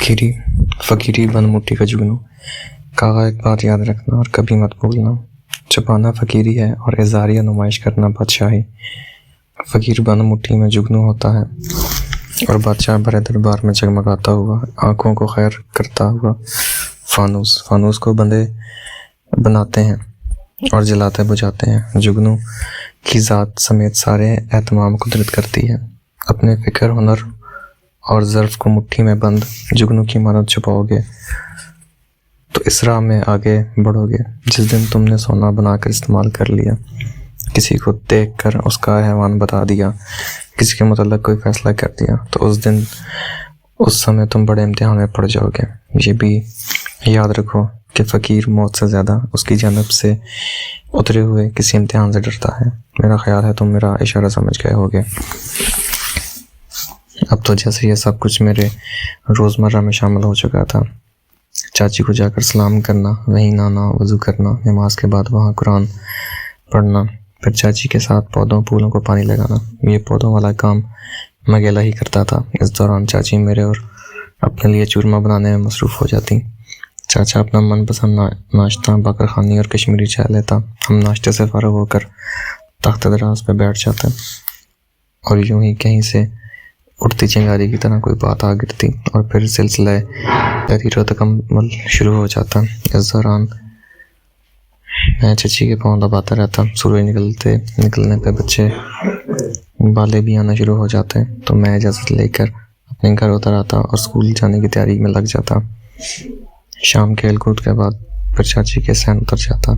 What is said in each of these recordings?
फकीरी फकीरी बनमुट्ठी का जुगनू। कहा एक बात याद रखना और कभी मत भूलना, छुपाना फकीरी है और इज़हारिया नुमाइश करना बादशाही। फकीर बनमुट्ठी में जुगनू होता है और बादशाह बड़े दरबार में जगमगाता हुआ, आंखों को खैर करता हुआ फानूस को बंदे बनाते हैं और जलाते बुझाते हैं। जुगनू की ज़ात समेत सारे एहतमाम कुदरत करती है। अपने फिक्र, हुनर और ज़र्फ़ को मुट्ठी में बंद जुगनू की मानत छुपाओगे तो इस राह में आगे बढ़ोगे। जिस दिन तुमने सोना बनाकर इस्तेमाल कर लिया, किसी को देख कर उसका हैवान बता दिया, किसी के मुतल्लक कोई फ़ैसला कर दिया, तो उस समय तुम बड़े इम्तिहान में पड़ जाओगे। ये भी याद रखो कि फ़कीर मौत से ज़्यादा उसकी जानब से उतरे हुए किसी इम्तिहान से डरता है। मेरा ख्याल है तुम मेरा इशारा समझ गए होगे। अब तो जैसे ये सब कुछ मेरे रोज़मर्रा में शामिल हो चुका था। चाची को जाकर सलाम करना, वहीं नहाना, वज़ू करना, नमाज के बाद वहाँ कुरान पढ़ना, फिर चाची के साथ पौधों फूलों को पानी लगाना। ये पौधों वाला काम मैं अकेला ही करता था। इस दौरान चाची मेरे और अपने लिए चूरमा बनाने में मसरूफ़ हो जाती। चाचा अपना मनपसंद नाश्ता बाकर खानी और कश्मीरी चाय लेता। हम नाश्ते से फ़ारिग होकर तख्त दराज पर बैठ जाते और यूं ही कहीं से उड़ती चिंगारी की तरह कोई बात आ गिरती और फिर सिलसिला तहरीर तकम्मल शुरू हो जाता। इस दौरान मैं चची के पाँव दबाता रहता। सूरज निकलने पे बच्चे बाले भी आना शुरू हो जाते तो मैं इजाज़त लेकर अपने घर उतर आता और स्कूल जाने की तैयारी में लग जाता। शाम खेल कूद के बाद फिर चाची के सहन उतर जाता।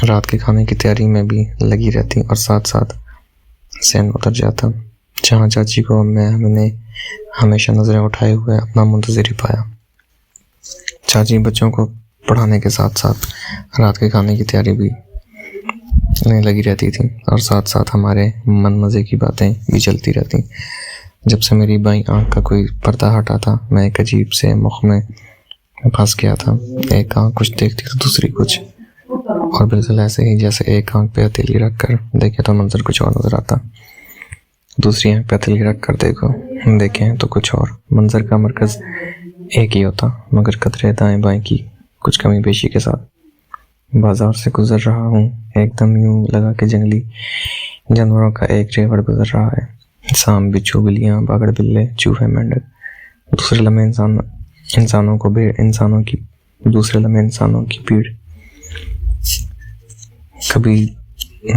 रात के खाने की तैयारी में भी लगी रहती और साथ साथ सहन उतर जाता। जहाँ चाची को मैंने हमेशा नज़रें उठाए हुए अपना मुंतज़िर ही पाया। चाची बच्चों को पढ़ाने के साथ साथ रात के खाने की तैयारी भी लगी रहती थी और साथ साथ हमारे मन मज़े की बातें भी चलती रहती। जब से मेरी बाईं आंख का कोई पर्दा हटा था, मैं एक अजीब से मुख में फंस गया था। एक आंख कुछ देखती तो दूसरी कुछ, और बिल्कुल ऐसे ही जैसे एक आंख पे हथेली रख कर देखे तो मंजर कुछ और नज़र आता, दूसरी आंख पे हथेली रख कर देखें तो कुछ और। मंजर का मरकज़ एक ही होता, मगर कतरे दाएं बाएं की कुछ कमी पेशी के साथ। बाजार से गुजर रहा हूँ, एकदम यूं लगा कि जंगली जानवरों का एक रेवड़ गुजर रहा है। सांप, बिच्छू, बिल्लियाँ, बागड़ बिल्ले, चूहे, मेंढक। दूसरे लम्हे इंसानों की भीड़। कभी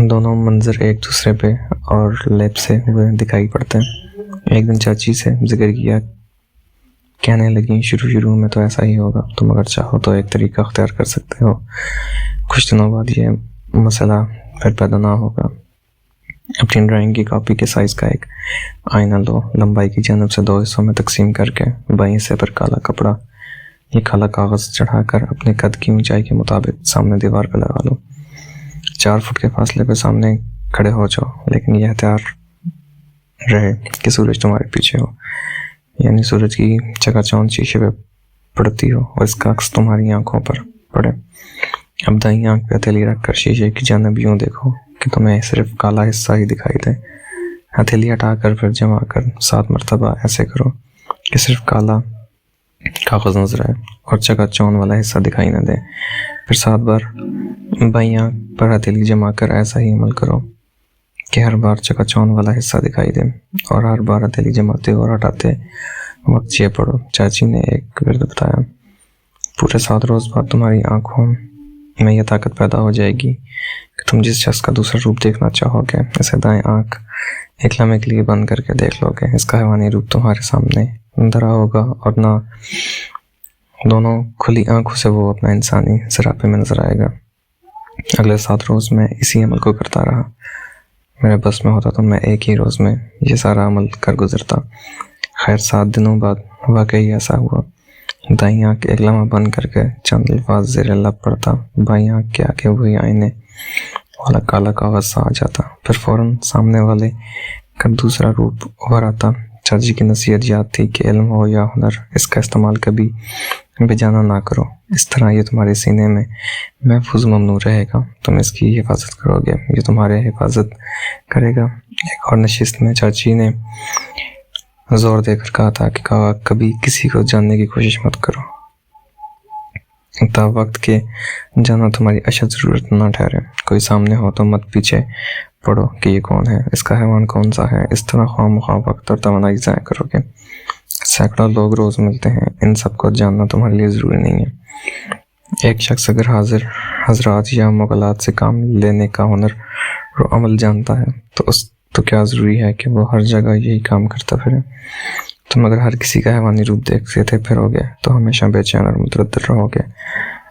दोनों मंजर एक दूसरे पे और लैब से हुए दिखाई पड़ते हैं। एक दिन चाची से जिक्र किया, कहने लगी, शुरू में तो ऐसा ही होगा, तुम अगर चाहो तो एक तरीका अख्तियार कर सकते हो। कुछ दिनों बाद ये मसला फिर पैदा ना होगा। अपनी ड्राइंग की कॉपी के साइज़ का एक आईना लो, लंबाई की जानब से 2 हिस्सों में तकसीम करके बाएं हिस्से पर काला कपड़ा या काला कागज़ चढ़ाकर अपने कद की ऊंचाई के मुताबिक सामने दीवार पर लगा लो। 4 फुट के फासले पे सामने खड़े हो जाओ, लेकिन यह हथियार रहे कि सूरज तुम्हारे पीछे हो, यानी सूरज की चकाचौंध शीशे पे पड़ती हो और इसका अक्स तुम्हारी आंखों पर पड़े। अब दाईं आंख पे हथेली रखकर शीशे की जानब यूं देखो कि तुम्हें सिर्फ काला हिस्सा ही दिखाई दे। हथेली हटाकर फिर जमा कर 7 मरतबा ऐसे करो कि सिर्फ काला कागज़ नजर आए और चकाचौंध वाला हिस्सा दिखाई न दे। फिर 7 बार बाईं आंख पर हथेली जमा कर ऐसा ही अमल करो कि हर बार चकाचौंध वाला हिस्सा दिखाई दे और हर बार हथेली जमाते और हटाते वक्त ये पढ़ो। चाची ने एक विर्द बताया, पूरे 7 रोज़ बाद तुम्हारी आंखों में यह ताकत पैदा हो जाएगी कि तुम जिस शख्स का दूसरा रूप देखना चाहोगे, इसे दाएं आंख एक लम्हे के लिए बंद करके देख लोगे। इसका हैवानी रूप तुम्हारे सामने धरा होगा और ना दोनों खुली आंखों से वो अपना इंसानी सरापे में नजर आएगा। अगले 7 रोज़ में इसी अमल को करता रहा। मेरे बस में होता तो मैं एक ही रोज़ में ये सारा अमल कर गुजरता। खैर 7 दिनों बाद वाकई ऐसा हुआ। दाईं आंख एक लम्हा बंद करके चंद अल्फाज ज़ेरे लब पड़ता, बाईं आंख के आगे वही आईने वाला काला कागज़ सा आ जाता, फिर फ़ौरन सामने वाले का दूसरा रूप उभर आता। चाची की नसीहत याद थी कि इल्म हो या हुनर, इसका इस्तेमाल कभी बेजाना ना करो। इस तरह ये तुम्हारे सीने में महफूज ममनू रहेगा, तुम इसकी हिफाजत करोगे, ये तुम्हारे हिफाजत करेगा। एक और नशिस्त में चाची ने जोर देकर कहा था कि कभी किसी को जानने की कोशिश मत करो, तब वक्त के जाना तुम्हारी अशद ज़रूरत ना ठहरे। कोई सामने हो तो मत पीछे पढ़ो कि ये कौन है, इसका हैवान कौन सा है। इस तरह ख्वाह वक्त और तमन्नाई ज़ाया करोगे। सैकड़ों लोग रोज़ मिलते हैं, इन सबको जानना तुम्हारे लिए ज़रूरी नहीं है। एक शख्स अगर हजरात या मुगलात से काम लेने का हुनर और अमल जानता है तो क्या ज़रूरी है कि वो हर जगह यही काम करता फिरे। तुम अगर हर किसी का हैवानी रूप देखते फिरोगे तो हमेशा बेचैन और मुतरद्दिद रहोगे,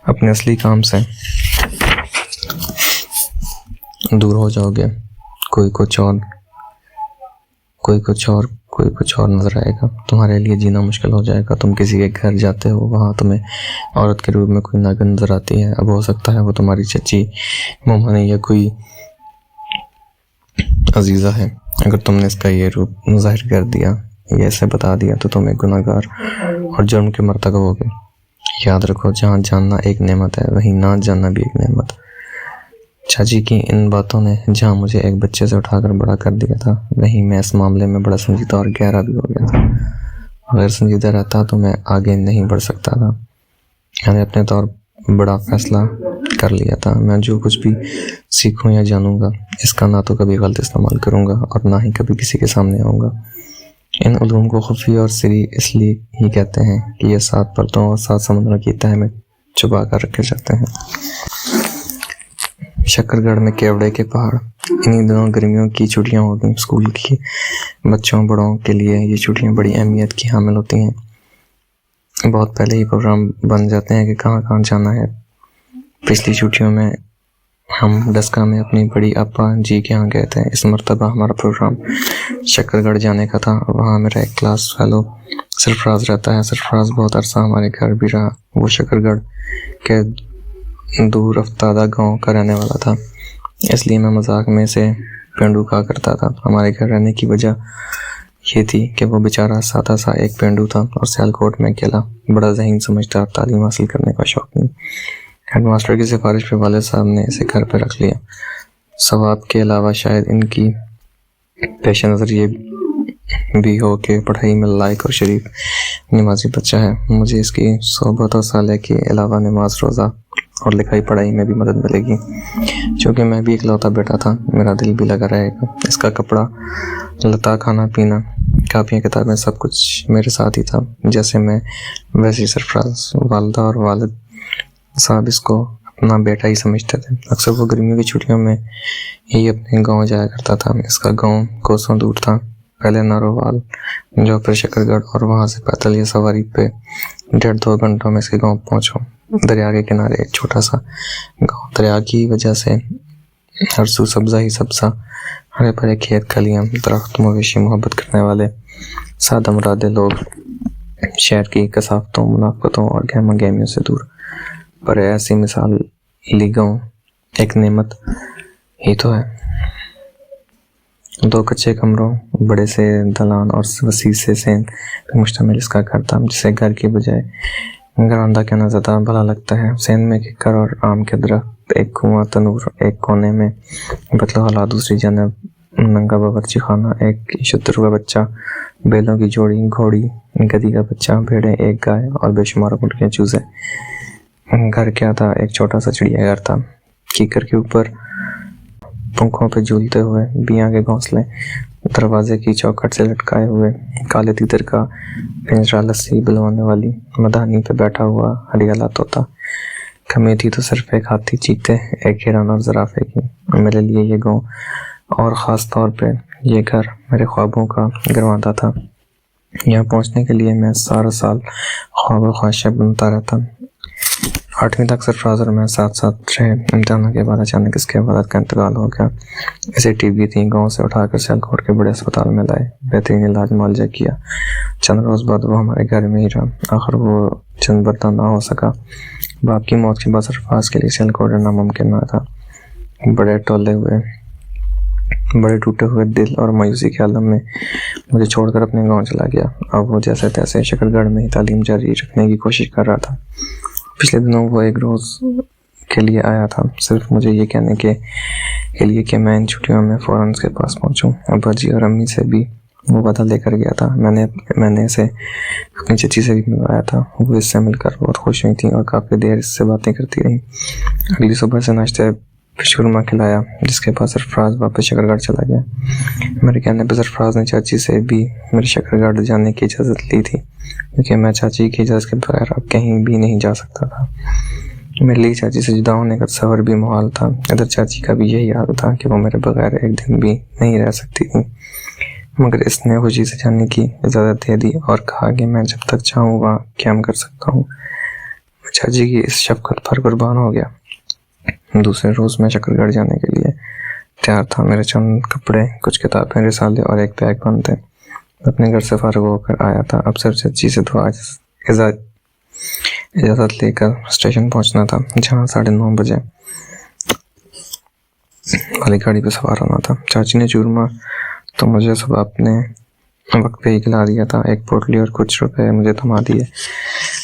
अपने असली काम से दूर हो जाओगे। कोई कुछ और नजर आएगा, तुम्हारे लिए जीना मुश्किल हो जाएगा। तुम किसी के घर जाते हो, वहाँ तुम्हें औरत के रूप में कोई नागिन नजर आती है। अब हो सकता है वो तुम्हारी चची, मोमनी या कोई अजीज़ा है। अगर तुमने इसका ये रूप ज़ाहिर कर दिया या इसे बता दिया तो तुम एक गुनाहगार और जुर्म के मर्तकब होगे। याद रखो, जहाँ जानना एक नेमत है वहीं ना जानना भी एक नेमत। चाची की इन बातों ने जहाँ मुझे एक बच्चे से उठाकर बड़ा कर दिया था, वहीं मैं इस मामले में बड़ा संजीदा और गहरा भी हो गया था। अगर संजीदा रहता तो मैं आगे नहीं बढ़ सकता था। मैंने अपने तौर बड़ा फैसला कर लिया था। मैं जो कुछ भी सीखूं या जानूंगा, इसका ना तो कभी गलत इस्तेमाल करूंगा और ना ही कभी किसी के सामने आऊँगा। इन उलूम को खुफी और सिरी इसलिए ही कहते हैं कि ये 7 परतों और 7 समुद्रों की तह में छुपा कर रखे जाते हैं। शक्करगढ़ में केवड़े के पहाड़। इन्हीं दिनों गर्मियों की छुट्टियां हो गई। स्कूल की बच्चों बड़ों के लिए ये छुट्टियां बड़ी अहमियत की हामिल होती हैं। बहुत पहले ही प्रोग्राम बन जाते हैं कि कहाँ कहाँ जाना है। पिछली छुट्टियों में हम डस्का में अपनी बड़ी अपा जी के यहाँ गए थे। इस मरतबा हमारा प्रोग्राम शक्करगढ़ जाने का था। वहाँ मेरा एक क्लास फेलो सरफराज रहता है। सरफराज बहुत अरसा हमारे घर भी रहा। वो शक्करगढ़ के दूर अफ्तादा गांव का रहने वाला था, इसलिए मैं मजाक में से पेंडू कहा करता था। हमारे घर रहने की वजह ये थी कि वो बेचारा सादा सा एक पेंडू था और सियालकोट में अकेला, बड़ा ज़हीन समझदार, तालीम हासिल करने का शौकीन। हेडमास्टर की सिफारिश पे वाले साहब ने इसे घर पे रख लिया। सवाब के अलावा शायद इनकी पेश नज़र ये भी हो कि पढ़ाई में लायक और शरीफ नमाजी बच्चा है। मुझे इसकी सोहबत और साले के अलावा नमाज, रोज़ा और लिखाई पढ़ाई में भी मदद मिलेगी। क्योंकि मैं भी इकलौता बेटा था, मेरा दिल भी लगा रहेगा। इसका कपड़ा लता, खाना पीना, कापियाँ, किताबें, सब कुछ मेरे साथ ही था। जैसे मैं वैसे ही सरफराज। वालदा और वालिद साहब इसको अपना बेटा ही समझते थे। अक्सर वो गर्मियों की छुट्टियों में ही अपने गांव जाया करता था। इसका गांव कोसों दूर था। पहले नारोवाल, जो फिर शक्करगढ़ और वहाँ से पैदल या सवारी पे 1.5-2 घंटों में इसके गांव पहुँचो। दरिया के किनारे एक छोटा सा गांव। दरिया की वजह से हर सू सब्जा ही सब्जा, हरे भरे खेत, खलियां, दरख्त, मवेशी, मोहब्बत करने वाले सादा मुरादे लोग, शहर की कसावतों, मुनाफतों और गहमा गहमियों से दूर। पर ऐसी मिसाल ली गाँव एक नेमत ही तो है। 2 कच्चे कमरों, बड़े से दलान और वसी से सेन पर मुश्तमिल इसका घर था, जिसे घर की बजाय घरांदा कहना ज़्यादा भला लगता है। सेन में किक्कर और आम के दरख्त, एक कुआं, तनूर, एक कोने में बतलो हला, दूसरी जानब नंगा बावर्ची खाना, एक शत्रु का बच्चा, बैलों की जोड़ी, घोड़ी, गधी का बच्चा, भेड़ें, एक गाय और बेशुमार मुर्गियाँ, चूजे। घर के आधा एक छोटा सा चिड़ियाघर था। कीकर के ऊपर पंखों पे झूलते हुए बियां के घोंसले, दरवाजे की चौखट से लटकाए हुए काले तीतर का पिंजरा, लस्सी बुलवाने वाली मदानी पे बैठा हुआ हरियाला तोता। कमी थी तो सिर्फ एक हाथी, चीते, एक हिरन और ज़राफ़े की। मेरे लिए ये गाँव और ख़ास तौर पे ये घर मेरे ख्वाबों का गरवादा था। यहाँ पहुँचने के लिए मैं सारा साल ख्वाब और ख्वाहिशें बुनता रहता। 8वीं तक सरफराज और मैं साथ साथ रहे। इम्तिहानों के बाद अचानक इसके वालिद का इंतकाल हो गया। इसे टीबी थी। गांव से उठाकर सियालकोट के बड़े अस्पताल में लाए, बेहतरीन इलाज मुआवजा किया। चंद रोज़ बाद वो हमारे घर में ही रहा। आखिर वो चंद बर्ता ना हो सका। बाप की मौत के बाद सरफराज के लिए सियालकोट नामुमकिन ना था। बड़े टूटे हुए दिल और मायूसी के आलम में मुझे छोड़कर अपने गाँव चला गया। अब वो जैसे तैसे शक्करगढ़ में ही तालीम जारी रखने की कोशिश कर रहा था। पिछले दिनों वो एक रोज़ के लिए आया था, सिर्फ मुझे ये कहने के लिए कि मैं इन छुट्टियों में फ़ौरन उसके पास पहुंचूं। अब्बा जी और अम्मी से भी वो बदल लेकर गया था। मैंने इसे अपनी चाची से भी मिलवाया था। वो इससे मिलकर बहुत खुश हुई थी और काफ़ी देर इससे बातें करती रही। अगली सुबह से नाश्ते शूरमा खिलाया, जिसके बाद सरफराज वापस शकरगढ़ चला गया। मेरे कहने पर सरफराज ने चाची से भी मेरे शकरगढ़ जाने की इजाज़त ली थी, क्योंकि मैं चाची की इजाज़त के बगैर अब कहीं भी नहीं जा सकता था। मेरे लिए चाची से जुदा होने का सफ़र भी मुहाल था। इधर चाची का भी यही हाल था कि वो मेरे बगैर एक दिन भी नहीं रह सकती थी, मगर इसने खुशी से जाने की इजाज़त दे दी और कहा कि मैं जब तक चाहूँ वहाँ क्या कर सकता हूँ। मैं चाची की इस शफ़क़त पर कुर्बान हो गया। दूसरे रोज़ मैं शकरगढ़ जाने के लिए तैयार था। मेरे चंद कपड़े, कुछ किताबें, रिसाले और एक बैग बंद थे। अपने घर से फारिग होकर आया था। अब सिर्फ चाची से दुआ इजाज़त लेकर स्टेशन पहुंचना था, जहां 9:30 बजे वाली गाड़ी पर सवार होना था। चाची ने चूरमा तो मुझे सुबह अपने वक्त पे ही खिला दिया था। एक पोटली और कुछ रुपए मुझे थमा दिए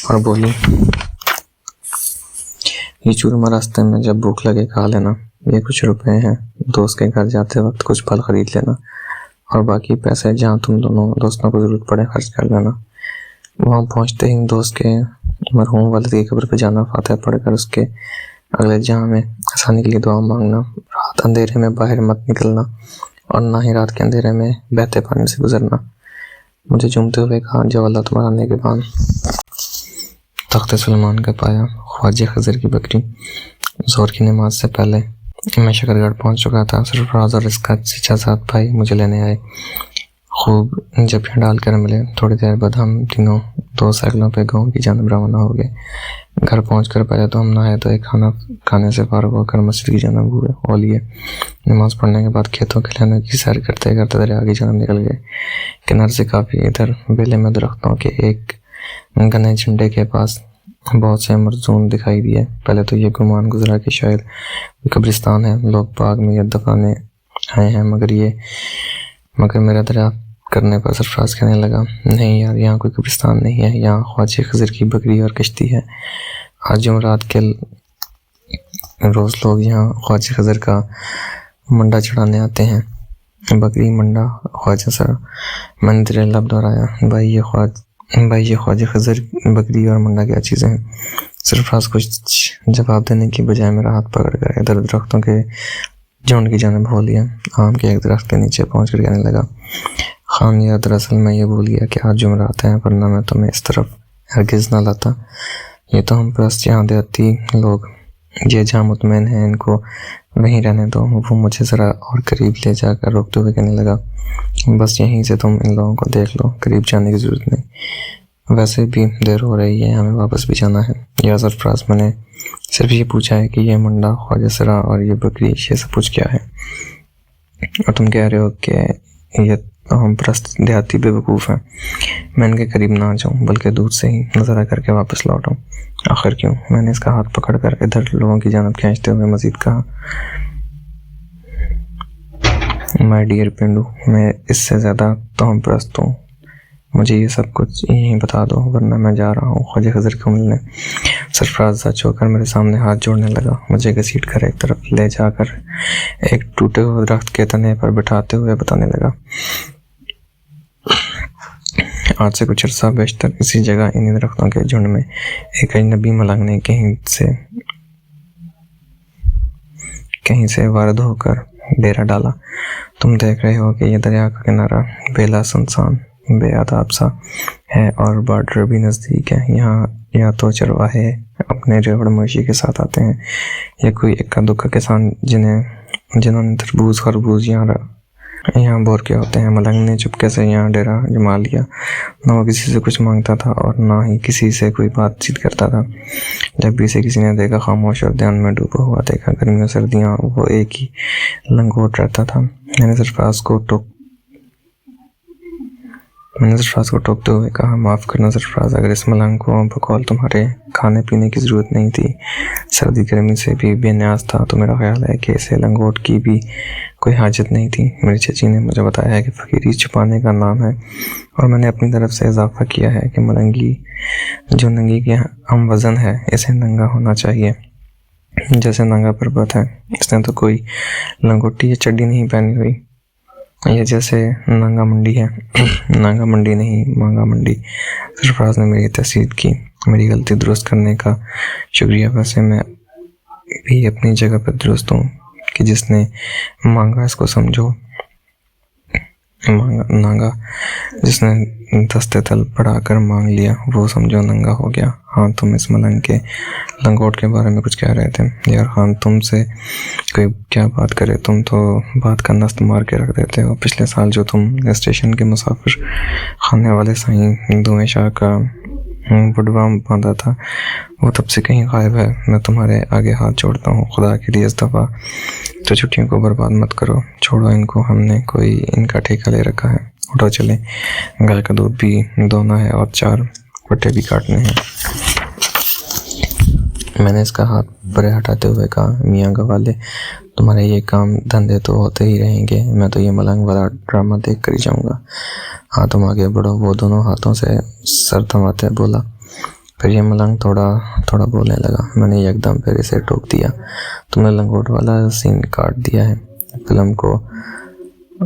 और बोली, ये चूरमा रास्ते में जब भूख लगे खा लेना। ये कुछ रुपए हैं, दोस्त के घर जाते वक्त कुछ फल खरीद लेना और बाकी पैसे जहाँ तुम दोनों दोस्तों को ज़रूरत पड़े खर्च कर लेना। वहाँ पहुँचते ही दोस्त के मरहूम वालिद की कब्र पर जाना, फातिहा पढ़कर उसके अगले जहाँ में आसानी के लिए दुआ मांगना। रात अंधेरे में बाहर मत निकलना और ना ही रात के अंधेरे में बहते पानी से गुजरना। मुझे चूमते हुए कहा, जब अल्लाह तुम्हारा निगहबान तख्त सुलेमान का पाया। ख्वाजा खज़र की बकरी। ज़ोहर की नमाज से पहले मैं शकरगढ़ पहुंच चुका था। सरफराज और इसका चचा साथ भाई मुझे लेने आए। खूब जपियाँ डाल कर मिले। थोड़ी देर बाद हम तीनों 2 साइकिलों पे गांव की जानब रवाना हो गए। घर पहुंचकर पहले तो हम नहाए धोए, खाना खाने से फारिग होकर मस्जिद की जानब हुए हो लिए। नमाज पढ़ने के बाद खेतों खलिहानों की सैर करते करते दरिया की जानब निकल गए। किनारे से काफ़ी इधर बेले में दरख्तों के एक घने झंडे के पास बहुत से मरजून दिखाई दिए। पहले तो ये गुमान गुजरा कि शायद कब्रिस्तान है, लोग बाग में ये दफनाने आए हैं, मगर मेरा दरियाफ्त करने पर सरफराज कहने लगा, नहीं यार, यहाँ कोई कब्रिस्तान नहीं है, यहाँ ख्वाजा खज़र की बकरी और कश्ती है। आज जुमेरात के रोज़ लोग यहाँ ख्वाजा खज़र का मंडा चढ़ाने आते हैं। बकरी मंडा ख्वाजा सर। मैंने तेरे लब दोहराया, भाई ये ख्वाजा खज़र बकरी और मंडा क्या चीज़ें हैं। सरफराज कुछ जवाब देने की बजाय मेरा हाथ पकड़कर इधर दरख्तों के झुंड की जानब हो लिया। आम के एक दरख्त के नीचे पहुँच कर कहने लगा, खान यार, दरअसल मैं ये भूल गया कि आज जुमेरात है, वरना मैं तुम्हें इस तरफ हरगिज़ ना लाता। ये तो हम प्रस्त यहाँ देहाती लोग ये जहाँ मुतमैन हैं, इनको वहीं रहने दो। वो मुझे ज़रा और करीब ले जाकर रोकते हुए कहने लगा, बस यहीं से तुम इन लोगों को देख लो, करीब जाने की ज़रूरत नहीं। वैसे भी देर हो रही है, हमें वापस भी जाना है। या सरफराज, मैंने सिर्फ ये पूछा है कि ये मुंडा ख्वाजा सरा और ये बकरी, ये सब कुछ क्या है? और तुम कह रहे हो कि ये हम प्रस्त देहाती बेवकूफ़ हैं। मैं इनके करीब ना जाऊं, बल्कि दूर से ही नज़ारा करके वापस लौटाऊं। आखिर क्यों? मैंने इसका हाथ पकड़कर इधर लोगों की जानब खींचते हुए मज़ीद कहा, माय डियर पिंडू, मैं इससे ज़्यादा तोहम प्रस्त हूँ। मुझे ये सब कुछ यहीं बता दो, वरना मैं जा रहा हूँ ख्वाजा खज़र को मिलने। सरफराज सच होकर मेरे सामने हाथ जोड़ने लगा। मुझे घसीट कर एक तरफ ले जाकर एक टूटे हुए दरख्त के तने पर बिठाते हुए बताने लगा, आज से कुछ अर्सा बेशतर इसी जगह इन्हीं दरख्तों के झुंड में एक अजनबी मलंग ने कहीं से वारद होकर डेरा डाला। तुम देख रहे हो कि यह दरिया का किनारा बेला सुनसान बेआदाब सा है और बॉर्डर भी नज़दीक है। यहाँ या तो चरवाहे अपने रेवड़ मवेशी के साथ आते हैं, या कोई इक्का दुक्का किसान जिन्होंने तरबूज खरबूज यहाँ बोर के होते हैं। मलंग ने चुपके से यहाँ डेरा जमा लिया। ना वो किसी से कुछ मांगता था और ना ही किसी से कोई बातचीत करता था। जब भी इसे किसी ने देखा, खामोश और ध्यान में डूबा हुआ देखा। गर्मियों सर्दियाँ वो एक ही लंगोट रहता था। मैंने सरफराज को टोकते हुए कहा, माफ़ करना सरफराज, अगर इस मलंग को बकौल तुम्हारे खाने पीने की ज़रूरत नहीं थी, सर्दी गर्मी से भी बेनियाज था, तो मेरा ख्याल है कि इसे लंगोट की भी कोई हाजत नहीं थी। मेरी चाची ने मुझे बताया है कि फ़कीरी छुपाने का नाम है, और मैंने अपनी तरफ से इजाफा किया है कि मलंगी जो नंगी के हम वज़न है, इसे नंगा होना चाहिए जैसे नंगा पर्वत है। इसने तो कोई लंगोटी या चड्डी नहीं पहनी हुई। ये जैसे नांगा मंडी है नांगा मंडी नहीं, मांगा मंडी। सरफराज ने मेरी तस्दीक की, मेरी गलती दुरुस्त करने का शुक्रिया। वैसे मैं भी अपनी जगह पर दुरुस्त हूँ कि जिसने मांगा इसको समझो नांगा, जिसने दस्ते तल पढ़ाकर मांग लिया वो समझो नंगा हो गया। हाँ, तुम इस मलंग के लंगोट के बारे में कुछ कह रहे थे यार। खान, तुमसे कोई क्या बात करे, तुम तो बात का नस्त मार के रख देते हो। पिछले साल जो तुम स्टेशन के मुसाफिर खाने वाले साईं दुए शाह का बुढ़वा बांधा था वो तब से कहीं गायब है। मैं तुम्हारे आगे हाथ जोड़ता हूँ, खुदा के लिए इस दफ़ा तो छुट्टियों को बर्बाद मत करो। छोड़ो इनको, हमने कोई इनका ठेका ले रखा है। उठो चले, गाय का दूध भी दोना है और 4 पट्टे भी काटने हैं। मैंने इसका हाथ परे हटाते हुए कहा, मियाँ गवाले, तुम्हारे ये काम धंधे तो होते ही रहेंगे, मैं तो ये मलंग वाला ड्रामा देख कर ही जाऊँगा। हाँ, तुम आगे बढ़ो। वो दोनों हाथों से सर थमाते बोला। फिर ये मलंग थोड़ा थोड़ा बोलने लगा। मैंने एकदम फिर इसे टोक दिया, तुमने लंगोट वाला सीन काट दिया है। फिल्म को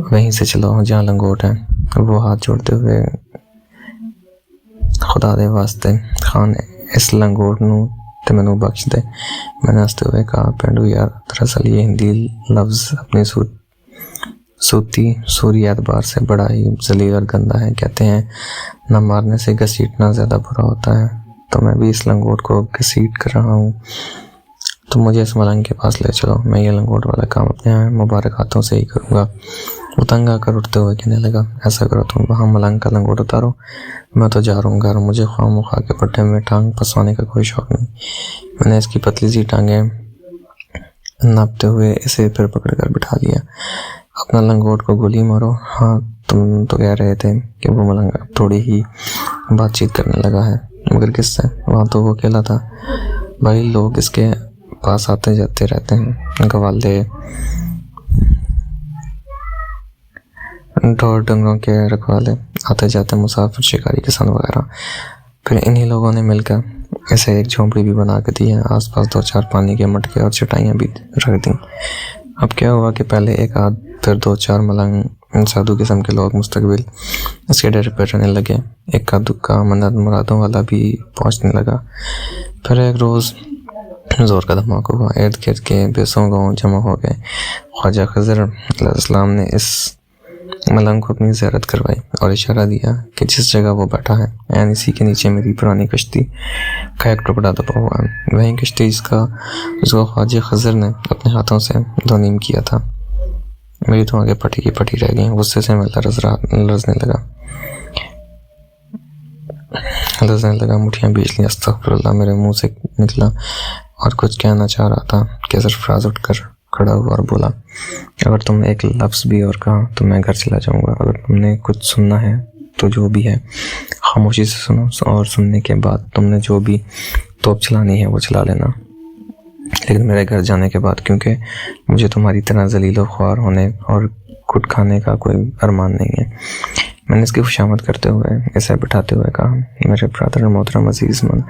वहीं से चलाओ जहाँ लंगोट है। वो हाथ जोड़ते हुए, खुदा दे वास्ते खान, इस लंगोट नू ते मैनू बख्श दे। मैंने हंसते हुए कहा, पेंडू यार, दरअसल ये हिंदी लफ्ज़ अपनी सूरी एतबार से बड़ा ही जलील और गंदा है। कहते हैं न मारने से घसीटना ज़्यादा बुरा होता है, तो मैं भी इस लंगोट को घसीट कर रहा हूँ। तो मुझे इस मलंग के पास ले चलो, मैं ये लंगोट वाला काम अपने मुबारक हाथों से ही करूँगा। वो तंग आकर उठते हुए कहने लगा, ऐसा करो तुम वहाँ मलंग का लंगोट उतारो, मैं तो जा रहा हूँ घर। मुझे खामोखा के पट्टे में टांग फंसवाने का कोई शौक नहीं। मैंने इसकी पतली सी टांगें नापते हुए इसे फिर पकड़ कर बिठा लिया। अपना लंगोट को गोली मारो। हाँ, तुम तो कह रहे थे कि वो मलंग थोड़ी ही बातचीत करने लगा है, मगर किससे? वहाँ तो वो अकेला था। भाई, लोग इसके पास आते जाते रहते हैं, गवाले, ढोर डंगरों के रखवाले, आते जाते मुसाफिर, शिकारी, किसान वगैरह। फिर इन्हीं लोगों ने मिलकर इसे एक झोंपड़ी भी बना के दी है। आसपास 2-4 पानी के मटके और चटाइयाँ भी रख दी। अब क्या हुआ कि पहले एक आध, फिर 2-4 मलंग साधु किस्म के लोग मुस्तकबिल इसके डेरे पर रहने लगे। इक्का दुक्का मन्नत मुरादों वाला भी पहुँचने लगा। फिर एक रोज़ जोर का धमाका हुआ। इर्द गिर्द के बेसों गाँव जमा हो गए। ख्वाजा खज़र अलैहिस्सलाम ने इस मलंग को अपनी ज़ियारत करवाई और इशारा दिया कि जिस जगह वो बैठा है यानी इसी के नीचे मेरी पुरानी कश्ती का एक टुकड़ा दबा हुआ है। वही कश्ती जिसको ख्वाजा खज़र ने अपने हाथों से धोनीम किया था। मेरी तो आगे पटी की पटी रह गई। गुस्से से मैं लरजने लगा, मुठियाँ बीच ली। अस्तग़फिरुल्लाह मेरे मुंह से निकला और कुछ कहना चाह रहा था कि सरफराज उठकर खड़ा हुआ और बोला, अगर तुमने एक लफ्ज़ भी और कहा तो मैं घर चला जाऊंगा। अगर तुमने कुछ सुनना है तो जो भी है खामोशी से सुनो, और सुनने के बाद तुमने जो भी तोप चलानी है वो चला लेना, लेकिन मेरे घर जाने के बाद, क्योंकि मुझे तुम्हारी तरह जलील व ख्वार होने और कुट खाने का कोई अरमान नहीं है। मैंने इसकी खुशामद करते हुए इसे बिठाते हुए कहा, मेरे ब्रदर मोहतरम अजीज़ मन,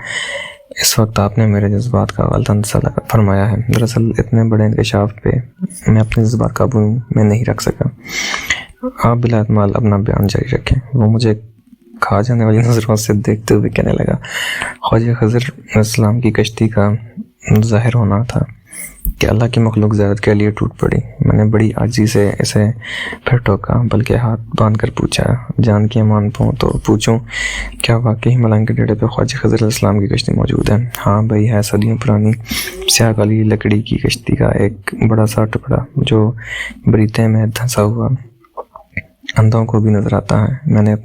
इस वक्त आपने मेरे जज्बात का गलतन फरमाया है। दरअसल इतने बड़े इंकशाफ पे मैं अपने जज्बात काबू में नहीं रख सका। आप बिला इत्माल अपना बयान जारी रखें। वो मुझे खा जाने वाली नज़रों से देखते हुए कहने लगा, ख्वाजा खज़र अलैहिस्सलाम की कश्ती का ज़ाहिर होना था कि अल्लाह की मखलूक ज़ियारत के लिए टूट पड़ी। मैंने बड़ी आजी से इसे फिर टोका, बल्कि हाथ बांध कर पूछा, जान की अमान पाऊँ तो पूछूं, क्या वाकई मलंग के डेरे पे ख्वाजा खज़र अलैहिस्सलाम की कश्ती मौजूद है? हाँ भाई है, सदियों पुरानी स्याह काली लकड़ी की कश्ती का एक बड़ा सा टुकड़ा जो बरीते में धंसा हुआ अंधों को भी नजर आता है। मैंने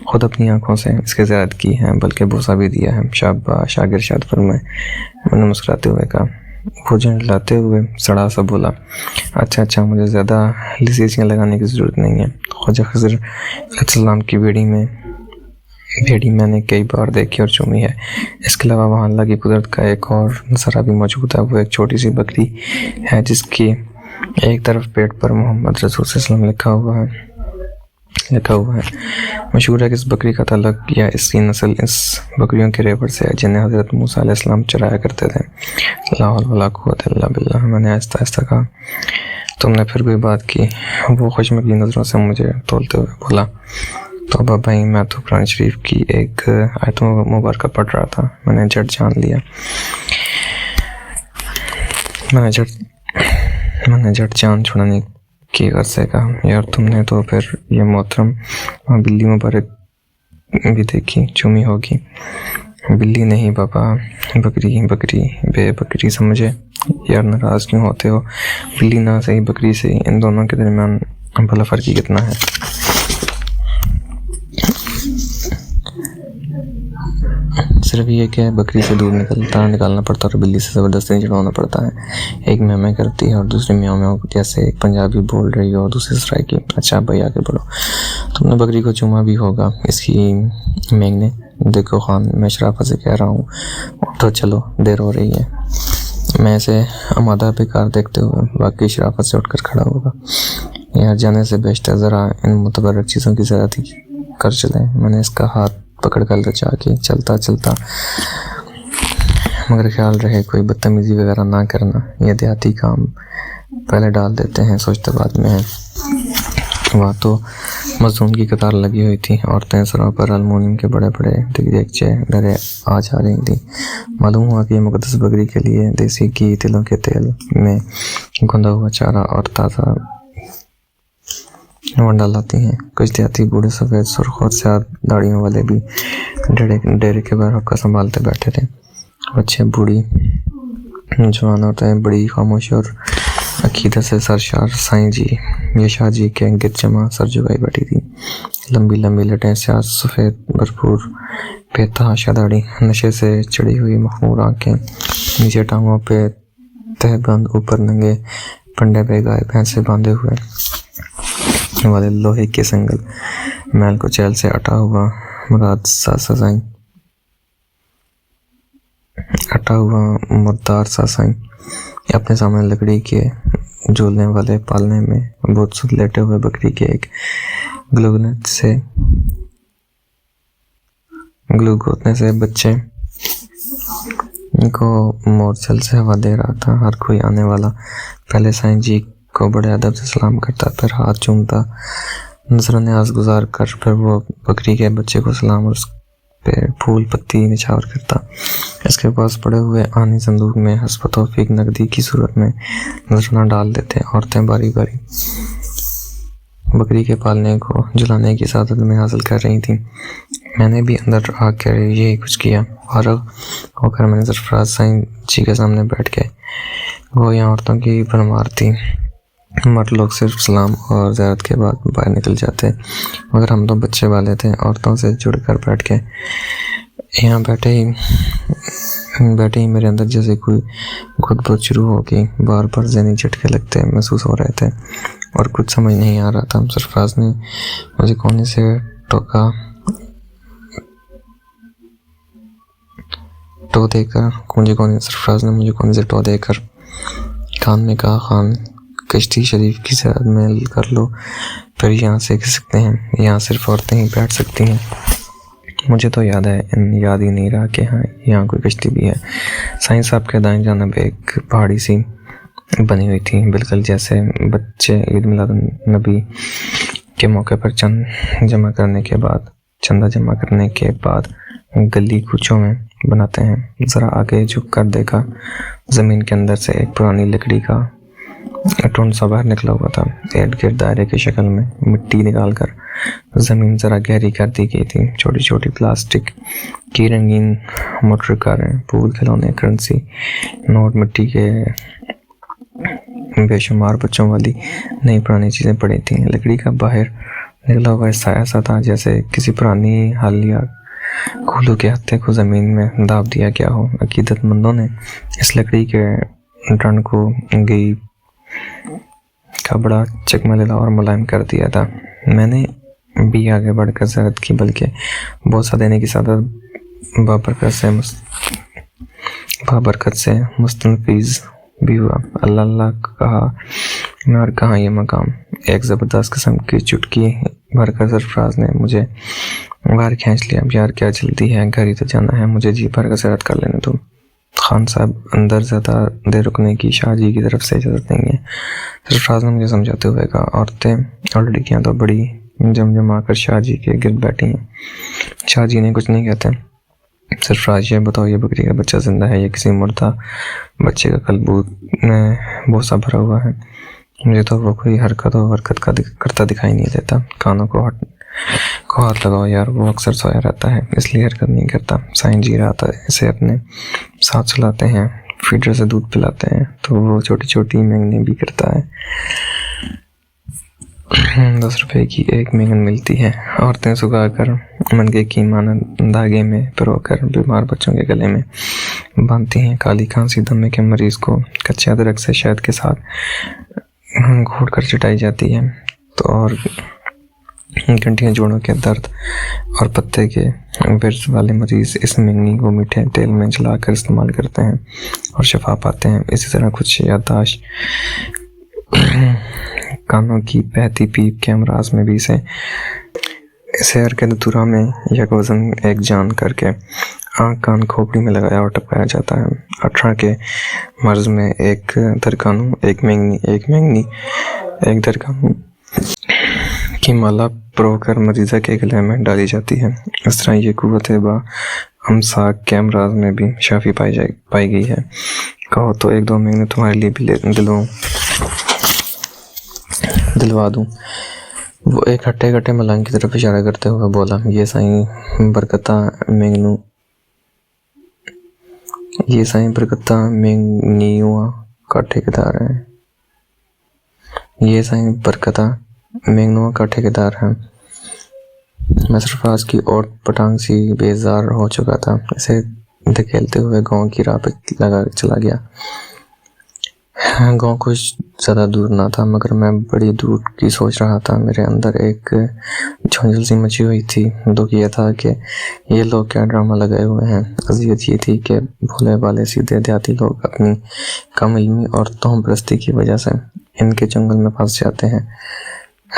खुद अपनी आंखों से इसकी ज़ियारत की है, बल्कि बोसा भी दिया है। शाबाश, आगे इरशाद फरमाए। मैंने मुस्कुराते हुए कहा। भोजन लाते हुए सड़ा सा बोला, अच्छा, मुझे ज़्यादा लिसीचियाँ लगाने की ज़रूरत नहीं है। ख्वाजा खज़र अलैहिस्सलाम की भेड़ी मैंने कई बार देखी और चूमी है। इसके अलावा वहाँ अल्लाह की कुदरत का एक और नज़ारा भी मौजूद है। वो एक छोटी सी बकरी है जिसकी एक तरफ पेट पर मोहम्मद रसूल सल्लल्लाहु अलैहि वसल्लम लिखा हुआ है। मशहूर है कि इस बकरी का तलक या इसकी नस्ल इस बकरियों के रेवड़ से है जिन्हें हज़रत मूसा अलैहिस्सलाम चराया करते थे। ला हौला वला कुव्वता इल्ला बिल्लाह। मैंने आहिस्ता आहिस्ता कहा, तुमने फिर कोई बात की? वो खुशमखी नज़रों से मुझे तोलते हुए बोला, तो अब भाई मैं तो कुरान शरीफ की एक आयत मुबारक पढ़ रहा था। मैंने झट जान लिया, मैंने झट जान छुड़ाने की गर्ज से कहा, यार तुमने तो फिर ये मोहतरम बिल्ली मुबारक भी देखी, चुमी होगी। बिल्ली नहीं बाबा, बकरी बकरी, बेबकरी समझे। यार नाराज क्यों होते हो? बिल्ली ना सही बकरी सही, इन दोनों के दरमियान भला फर्क ही कितना है? सिर्फ ये कि बकरी से दूध निकालना पड़ता है और बिल्ली से ज़बरदस्ती नहीं चढ़वाना पड़ता है। एक मैं करती है और दूसरी म्याऊं म्याऊं, जैसे एक पंजाबी बोल रही हो और दूसरी सराइकी। अच्छा भाई आगे बढ़ो। तुमने बकरी को चूमा भी होगा, इसकी मेंग ने। देखो खान, मैं शराफत से कह रहा हूँ, तो चलो देर हो रही है। मैं इसे आमादा बेकार देखते हुए वाकई शराफत से उठकर खड़ा होगा। यार जाने से बेशतर ज़रा इन मुतबर्रक चीज़ों की ज़्यादती कर चलें। मैंने इसका हाथ पकड़ कर लचा के चलता, मगर ख्याल रहे कोई बदतमीजी वगैरह ना करना। ये देहाती काम पहले डाल देते हैं, सोचते बाद में है। वहाँ तो मजदूर की कतार लगी हुई थी। औरतें सरों पर अलमुनियम के बड़े बड़े देगचे धरे आ जा रही थी। मालूम हुआ कि मुकद्दस बकरी के लिए देसी घी, तिलों के तेल में गुंदा हुआ चारा और ताज़ा वंडा लाती हैं। कुछ देहाती बूढ़े सफ़ेद सुर्ख और स्याह दाढ़ियों वाले भी डेरे के बाहर हुक्का संभालते बैठे थे। बच्चे बूढ़ी जवान औरतें बड़ी खामोशी और अकीदत से सरशार साईं जी, यशा जी के गिर जमा सर झुकाई बैठी थी। लंबी लंबी लटें, स्याह सफ़ेद भरपूर बेतहाशा दाढ़ी, नशे से चढ़ी हुई मखमूर आंखें, नीचे टांगों पे तहबंद, ऊपर नंगे पंडे पे गाय भैंसे बांधे हुए वाले लोहे के संगल, मैल को चैल से अटा हुआ मुर्दार सा साईं। अपने सामने लकड़ी के झूलने वाले पालने में बहुत सुध लेटे हुए बकरी के एक ग्लू गोतने से बच्चे को मोरचल से हवा दे रहा था। हर कोई आने वाला पहले साईं जी को बड़े अदब से सलाम करता, फिर हाथ चूमता, नजर न्याज गुजार कर फिर वो बकरी के बच्चे को सलाम और उस पे फूल पत्ती निछावर करता। इसके पास पड़े हुए आनी संदूक में हस्ब तौफीक नकदी की सूरत में नजराना डाल देते। औरतें बारी बारी बकरी के पालने को जलाने की सादत में हासिल कर रही थी। मैंने भी अंदर आकर यही कुछ किया। फारग होकर मैंने सरफराज साईं जी के सामने बैठ गए। वो यहाँ औरतों की भरमार थी। मर्द लोग सिर्फ सलाम और ज़ियारत के बाद बाहर निकल जाते, मगर हम तो बच्चे वाले थे, औरतों से जुड़कर बैठ गए। यहाँ बैठे ही मेरे अंदर जैसे कोई घुटपुट शुरू हो गई। बार बार ज़हनी झटके लगते महसूस हो रहे थे और कुछ समझ नहीं आ रहा था। सरफराज ने मुझे कोने से टोक देकर कान में कहा, खान कश्ती शरीफ की सैर में कर लो, फिर यहाँ से सकते हैं। यहाँ सिर्फ औरतें ही बैठ सकती हैं। मुझे तो याद ही नहीं रहा कि हाँ यहाँ कोई कश्ती भी है। साईं साहब के दाएं जानिब एक पहाड़ी सी बनी हुई थी, बिल्कुल जैसे बच्चे ईद मिलाद नबी के मौके पर चंदा जमा करने के बाद गली कूचों में बनाते हैं। ज़रा आगे झुक कर देखा, ज़मीन के अंदर से एक पुरानी लकड़ी का टून सा बाहर निकला हुआ था। इर्द गिर्द दायरे की शक्ल में मिट्टी निकालकर ज़मीन ज़रा गहरी कर दी गई थी। छोटी छोटी प्लास्टिक की रंगीन मोटर कारें, फूल, खिलौने, करेंसी नोट, मिट्टी के बेशुमार बच्चों वाली नई पुरानी चीज़ें पड़ी थीं। लकड़ी का बाहर निकला हुआ हिस्सा ऐसा था जैसे किसी पुरानी हालिया कोल्हू के हत्थे को ज़मीन में दाब दिया गया हो। अकीदतमंदों ने इस लकड़ी के डंड को घी का बड़ा चकमलेला और मुलायम कर दिया था। मैंने भी आगे बढ़कर ज़रूरत की, बल्कि बहुत सा देने की सादत बाबरकत से मुस्तनफीज भी हुआ। अल्लाह कहा मैं और कहाँ ये मकाम। एक ज़बरदस्त किस्म की चुटकी भरकर सरफराज ने मुझे बाहर खींच लिया। यार क्या जल्दी है, घर ही तो जाना है, मुझे जी भर कर ज़रूरत कर लेने दो। खान साहब अंदर ज़्यादा देर रुकने की शाहजी की तरफ से इजाज़त देंगे। सरफराज ने मुझे समझाते हुए कहा, औरतें और लड़कियाँ तो बड़ी जम आकर शाहजी के गिर्द बैठी हैं। शाहजी ने कुछ नहीं कहते। सरफराज, ये बताओ, ये बकरी का बच्चा जिंदा है या किसी मुर्दा बच्चे का कलबूत में बोसा भरा हुआ है? मुझे तो वो कोई हरकत करता दिखाई नहीं देता। कानों को हाथ लगाओ यार, वो अक्सर सोया रहता है इसलिए हरकत नहीं करता। साईं जी रात इसे अपने साथ सुलाते हैं, फीडर से दूध पिलाते हैं तो वो छोटी छोटी मेंगनी भी करता है। 10 रुपए की एक मेंगन मिलती है। औरतें सुखाकर मनके की मानद धागे में पिरोकर बीमार बच्चों के गले में बांधती हैं। काली खांसी दमे के मरीज को कच्चे अदरक से शहद के साथ घोट कर चटाई जाती है तो और गंठियाँ जोड़ों के दर्द और पत्ते के विर्ज वाले मरीज इस मेंगनी को मीठे तेल में जलाकर इस्तेमाल करते हैं और शफा पाते हैं। इसी तरह कुछ याददाश्त कानों की बहती पीप के अमराज में भी इसे हरकतुरा में यकवज़न एक जान करके आँख कान खोपड़ी में लगाया और टपकाया जाता है। 18 के मर्ज में एक दरकानू एक मेंगनी एक दरकानू की माला परोकर मरीज़ा के गले में डाली जाती है। इस तरह ये कुव्वत अमसाक के अमराज में भी शाफी पाई गई है। कहो तो 1-2 महीने तुम्हारे लिए भी दिलवा दूं। वो एक हट्टे मलंग की तरफ इशारा करते हुए बोला, ये साईं बरकता मेंगनियों का ठेकेदार है। ये साईं बरकता मेंगनुआ का ठेकेदार है। मैं सरफराज की ओट पटांग सी बेजार हो चुका था। इसे धकेलते हुए गांव की राह पे लगा चला गया। गांव कुछ ज़्यादा दूर ना था मगर मैं बड़ी दूर की सोच रहा था। मेरे अंदर एक झुंझल सी मची हुई थी। दुख ये था कि ये लोग क्या ड्रामा लगाए हुए हैं। अज़ियत ये थी कि भोले भाले सीधे देहाती लोग अपनी कम इल्मी और तोहम परस्ती की वजह से इनके जंगल में फंस जाते हैं।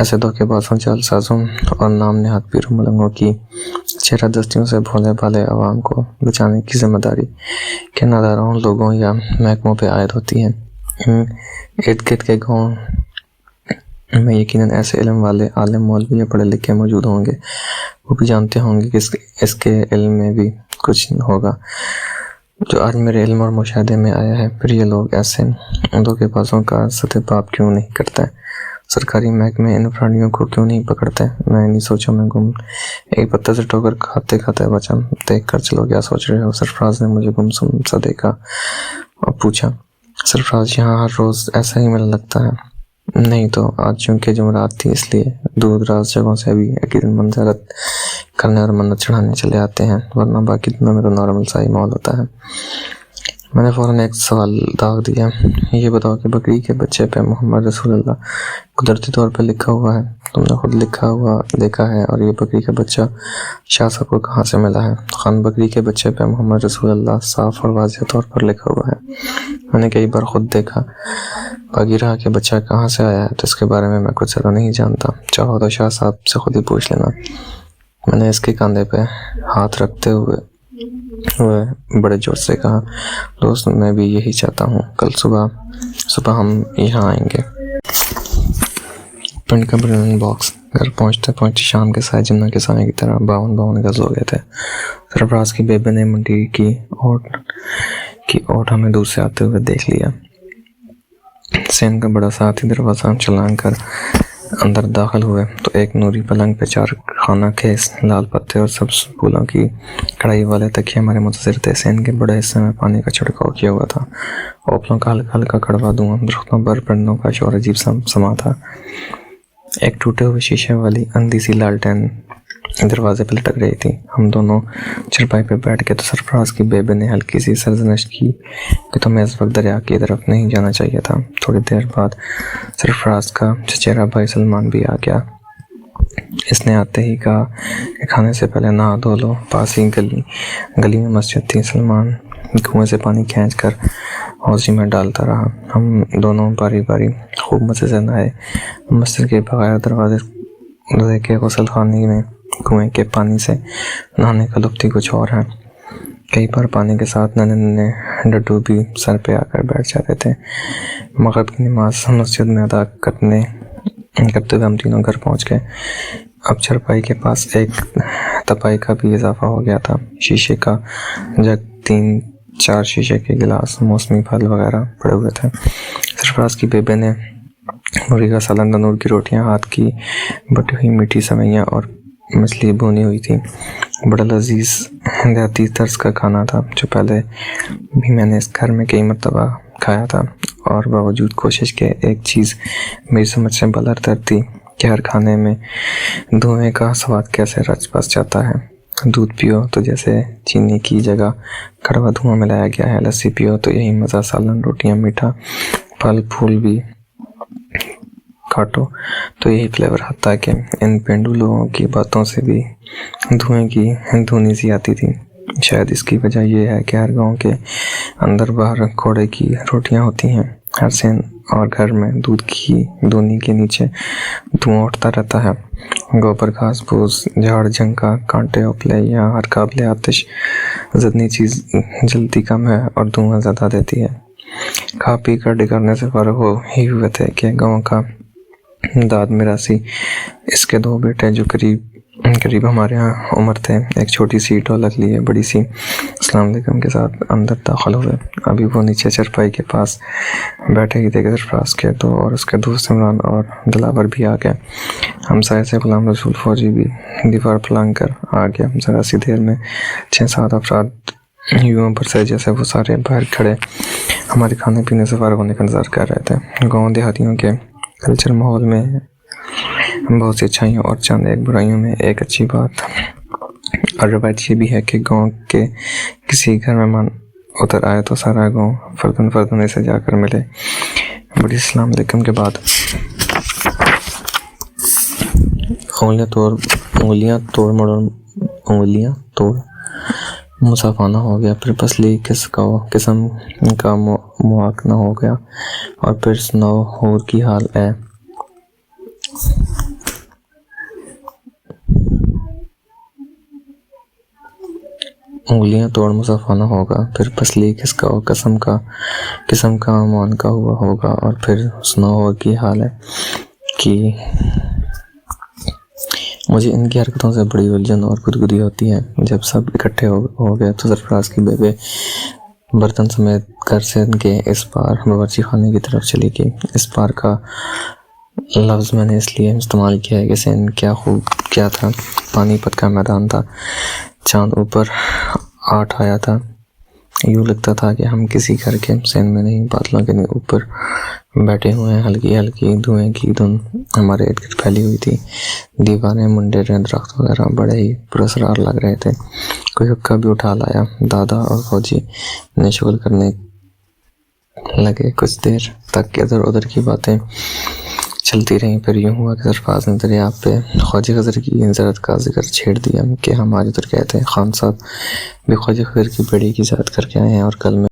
ऐसे धोखेबाजों, जालसाजों और नाम नेहाद पीरों मलंगों की चेहरा दस्तियों से भोले भाले आवाम को बचाने की जिम्मेदारी के नादारों लोगों या महकमों पे आयद होती है। इर्द गिर्द के गाँव में यकीनन ऐसे इल्म वाले आलिम मौलवी या पढ़े लिखे मौजूद होंगे। वो भी जानते होंगे कि इसके इल्म में भी कुछ होगा जो आज मेरे इल्म और मुशाहदे में आया है। फिर ये लोग ऐसे धोखेबाजों का सत्यापाप क्यों नहीं करते? सरकारी महकमे इन प्राणियों को क्यों नहीं पकड़ते? मैं इन्हीं सोचों में गुम एक पत्ते से ठोकर खाते खाते बचा। देख कर चलो क्या सोच रहे हो? सरफराज ने मुझे गुमसुम सा देखा और पूछा, सरफराज, यहाँ हर रोज़ ऐसा ही मेला लगता है? नहीं तो आज चूँकि जुमरात थी इसलिए दूर दराज जगहों से भी यकीनन मंजरत करने और मन्नत चढ़ाने चले आते हैं, वरना बाकी दिनों में तो नॉर्मल सा ही माहौल होता है। मैंने फ़ौरन एक सवाल दाग दिया, ये बताओ कि बकरी के बच्चे पे मोहम्मद रसूलुल्लाह कुदरती तौर पे लिखा हुआ है, तुमने खुद लिखा हुआ देखा है, और ये बकरी का बच्चा शाह साहब को कहाँ से मिला है? खान, बकरी के बच्चे पे मोहम्मद रसूलुल्लाह साफ और वाज़ेह तौर पर लिखा हुआ है। मैंने कई बार खुद देखा। बागीरा के बच्चा कहाँ से आया है तो इसके बारे में मैं कुछ ज़्यादा नहीं जानता। चाहो तो शाह साहब से खुद ही पूछ लेना। मैंने इसके कंधे पे हाथ रखते हुए बड़े जोर से कहा, दोस्त, मैं भी यही चाहता हूँ। कल सुबह हम यहाँ आएंगे। पिंड का बर्नन बॉक्स घर पहुँचते पहुँचते शाम के साय जिन्ना के साय की तरह 52 गज हो गए थे। सरफराज की बेबे ने मंडी की ओट हमें दूर से आते हुए देख लिया। सेन का बड़ा साथी दरवाजा छलांग कर अंदर दाखिल हुए तो एक नूरी पलंग पे 4 खाना खेस, लाल पत्ते और सब्ज फूलों की कढ़ाई वाले तकिए हमारे मुंतज़िर थे। सेन के बड़े हिस्से में पानी का छिड़काव किया हुआ था। ओपलों का हल्का हल्का कड़वा धुआं, दरख्तों पर परिंदों का शोर अजीब समा था। एक टूटे हुए शीशे वाली अंधी सी लालटेन दरवाजे पर लटक रही थी। हम दोनों चरपाई पे बैठ के तो सरफराज की बेबे ने हल्की सी सरजनश की कि तुम्हें इस वक्त दरिया की तरफ नहीं जाना चाहिए था। थोड़ी देर बाद सरफराज का चचेरा भाई सलमान भी आ गया। इसने आते ही कहा कि खाने से पहले नहा धो लो, पास ही गली में मस्जिद थी। सलमान कुएं से पानी खींच कर हौजी में डालता रहा। हम दोनों बारी बारी खूब मज़े से नहाए। मस्जिद के बगैर दरवाजे के गुसल खाने में कुएं के पानी से नहाने का लुत्फ़ ही कुछ और है। कई बार पानी के साथ नन्हे नन्हे डड्डू भी सर पे आकर बैठ जाते थे। मगरिब की नमाज मस्जिद में अदा करते हुए हम तीनों घर पहुंच गए। अब चारपाई के पास एक तपाई का भी इजाफा हो गया था। शीशे का जग, 3-4 शीशे के गिलास, मौसमी फल वगैरह पड़े हुए थे। सरफराज की बेबे ने मुर्गी का सालन, तंदूर की रोटियां, हाथ की बटी हुई मीठी सेवइयां और मछली भुनी हुई थी। बड़ा लजीज देहाती तर्ज का खाना था जो पहले भी मैंने इस घर में कई मरतबा खाया था, और बावजूद कोशिश के एक चीज़ मेरी समझ से बाहर थी कि हर खाने में धुएं का स्वाद कैसे रच बस जाता है। दूध पियो तो जैसे चीनी की जगह कड़वा धुआं मिलाया गया है, लस्सी पियो तो यही मज़ा, सालन, रोटियां, मीठा, फल फूल भी काटो तो यही फ्लेवर। हत्ता कि इन पेंडू लोगों की बातों से भी धुएं की धुनी सी आती थी। शायद इसकी वजह यह है कि हर गांव के अंदर बाहर कोड़े की रोटियां होती हैं। हर सेन और घर में दूध की धुनी के नीचे धुआं उठता रहता है। गोबर, घास फूस, झाड़ झंका, कांटे, उपले या हर काबिल आतिश जदनी चीज़ जलती कम है और धुआं ज़्यादा देती है। खा पी कर डिगरने से फर्क हो ही हुए थे कि गाँव का दाद मिरासी, इसके 2 बेटे जो करीब हमारे यहाँ उम्र थे, एक छोटी सी ढोलक लिए बड़ी सी अस्सलाम वालेकुम के साथ अंदर दाखिल हुए। अभी वो नीचे चारपाई के पास बैठे ही थे कि सरफराज के 2 और उसके दोस्त इमरान और दिलावर भी आ गए। हमसाये से गुलाम रसूल फौजी भी दीवार फलांग कर आ गया। ज़रा सी देर में 6-7 अफराद यूं पर से जैसे वो सारे बाहर खड़े हमारे खाने पीने से फारिग होने का इंतजार कर रहे थे। गाँव देहातियों के कल्चर माहौल में बहुत सी अच्छाइयों और चंद एक बुराइयों में एक अच्छी बात और रवायत ये भी है कि गांव के किसी घर मेहमान उतर आए तो सारा गांव फर्दन से जाकर मिले। बड़ी अस्सलाम वालेकुम के बाद उंगलियां तोड़ मुसाफाना हो गया, फिर पसली किस्म का मुआकना हो गया, और फिर सुनाओ होर की हाल है। उंगलियां तोड़ मुसाफाना होगा, फिर पसली किस्म का मुआकना हुआ होगा, और फिर सुनाओ होर की हाल है। कि मुझे इनकी हरकतों से बड़ी उलझन और गुदगुदी होती है। जब सब इकट्ठे हो गए तो सरफराज की बेबे बर्तन समेत घर से इनके इस पार बावर्ची खाने की तरफ चली गई। इस पार का लफ्ज़ मैंने इसलिए इस्तेमाल किया है कि सेन क्या था। पानीपत का मैदान था, चांद ऊपर 8 आया था। यूँ लगता था कि हम किसी घर के सेन में नहीं, बादलों के ऊपर बैठे हुए हैं। हल्की हल्की धुएं की धुन हमारे इर्द गिर्द फैली हुई थी। दीवारें, मुंडे, दरख्त वगैरह बड़े ही पुरस्कार लग रहे थे। कोई हुक्का भी उठा लाया। दादा और फौजी ने शुगल करने लगे। कुछ देर तक इधर उधर की बातें चलती रहीं। फिर यूँ हुआ कि सरफराज ने दरिया पे ख्वाजा खज़र की ज़ियारत का जिक्र छेड़ दिया कि हम आज उधर गए थे। खान साहब भी ख्वाजा खज़र की बेड़ी की ज़ियारत करके आए हैं और कल में